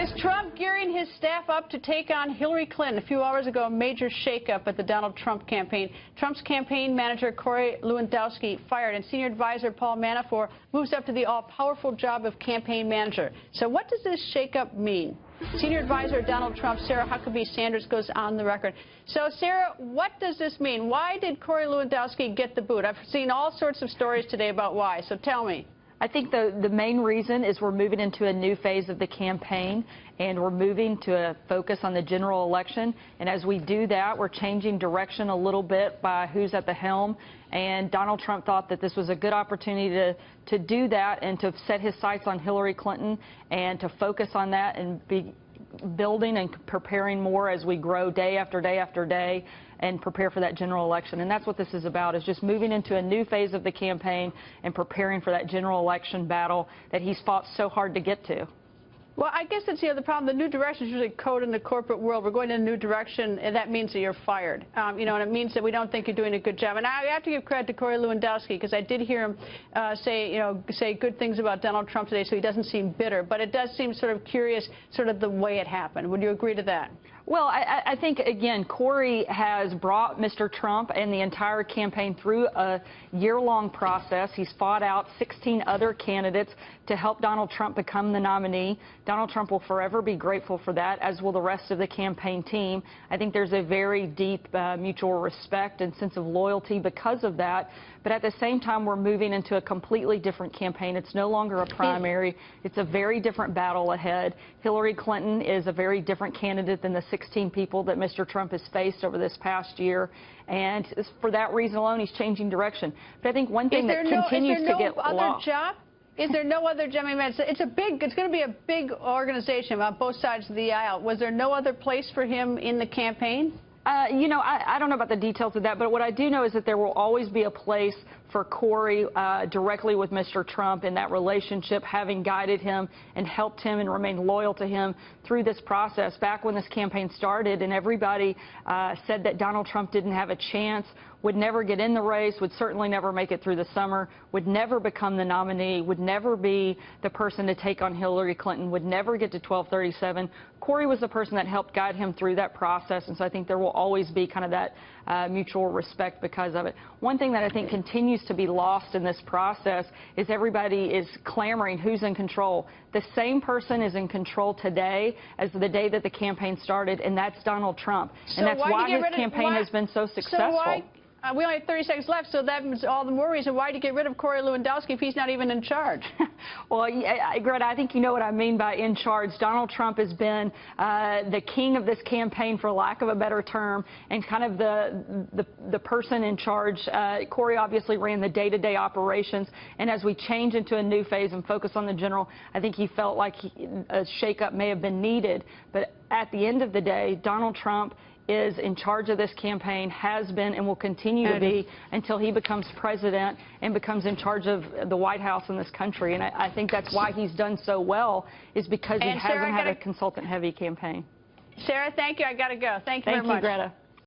Is Trump gearing his staff up to take on Hillary Clinton? A few hours ago, a major shakeup at the Donald Trump campaign. Trump's campaign manager, Corey Lewandowski, fired, and senior advisor Paul Manafort moves up to the all-powerful job of campaign manager. So what does this shakeup mean? Senior advisor Donald Trump, Sarah Huckabee Sanders, goes on the record. So, Sarah, what does this mean? Why did Corey Lewandowski get the boot? I've seen all sorts of stories today about why, so tell me. I think the main reason is we're moving into a new phase of the campaign, and we're moving to a focus on the general election. And as we do that, we're changing direction a little bit by who's at the helm. And Donald Trump thought that this was a good opportunity to do that and to set his sights on Hillary Clinton and to focus on that and be building and preparing more as we grow day after day after day and prepare for that general election. And that's what this is about, is just moving into a new phase of the campaign and preparing for that general election battle that he's fought so hard to get to. Well, I guess that's the other problem. The new direction is usually code in the corporate world. We're going in a new direction, and that means that you're fired. And it means that we don't think you're doing a good job. And I have to give credit to Corey Lewandowski, because I did hear him say good things about Donald Trump today, so he doesn't seem bitter. But it does seem sort of curious, sort of the way it happened. Would you agree to that? Well, I think, again, Corey has brought Mr. Trump and the entire campaign through a year-long process. He's fought out 16 other candidates to help Donald Trump become the nominee. Donald Trump will forever be grateful for that, as will the rest of the campaign team. I think there's a very deep mutual respect and sense of loyalty because of that. But at the same time, we're moving into a completely different campaign. It's no longer a primary. It's a very different battle ahead. Hillary Clinton is a very different candidate than the 16 people that Mr. Trump has faced over this past year. And for that reason alone, he's changing direction. But I think one thing that continues to get lost. Is there no other job? I mean, it's going to be a big organization on both sides of the aisle. Was there no other place for him in the campaign? I don't know about the details of that, but what I do know is that there will always be a place for Corey directly with Mr. Trump in that relationship, having guided him and helped him and remained loyal to him through this process. Back when this campaign started and everybody said that Donald Trump didn't have a chance, would never get in the race, would certainly never make it through the summer, would never become the nominee, would never be the person to take on Hillary Clinton, would never get to 1237. Corey was the person that helped guide him through that process, and so I think there will always be kind of that mutual respect because of it. One thing that I think continues to be lost in this process is everybody is clamoring who's in control. The same person is in control today as the day that the campaign started, and that's Donald Trump. And that's why his campaign has been so successful. We only have 30 seconds left, so that's all the more reason why to get rid of Corey Lewandowski if he's not even in charge. Well, Greta, I think you know what I mean by in charge. Donald Trump has been the king of this campaign, for lack of a better term, and kind of the person in charge. Corey obviously ran the day-to-day operations, and as we change into a new phase and focus on the general, I think he felt like a shakeup may have been needed. But at the end of the day, Donald Trump is in charge of this campaign, has been and will continue to be until he becomes president and becomes in charge of the White House in this country. And I think that's why he's done so well, is because he hasn't had a consultant-heavy campaign. Sarah, thank you. I got to go. Thank you very much. Thank you, Greta.